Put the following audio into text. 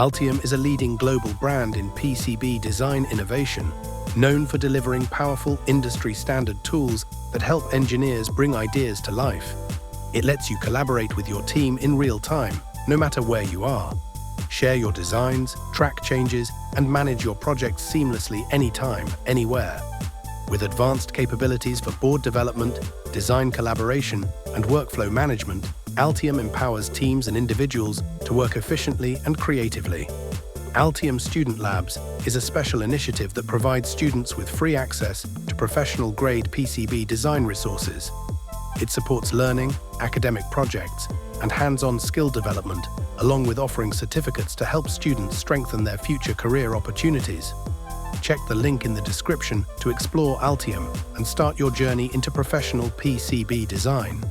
Altium is a leading global brand in PCB design innovation, known for delivering powerful industry-standard tools that help engineers bring ideas to life. It lets you collaborate with your team in real time, no matter where you are. Share your designs, track changes, and manage your projects seamlessly anytime, anywhere. With advanced capabilities for board development, design collaboration, and workflow management, Altium empowers teams and individuals to work efficiently and creatively. Altium Student Labs is a special initiative that provides students with free access to professional-grade PCB design resources. It supports learning, academic projects, and hands-on skill development, along with offering certificates to help students strengthen their future career opportunities. Check the link in the description to explore Altium and start your journey into professional PCB design.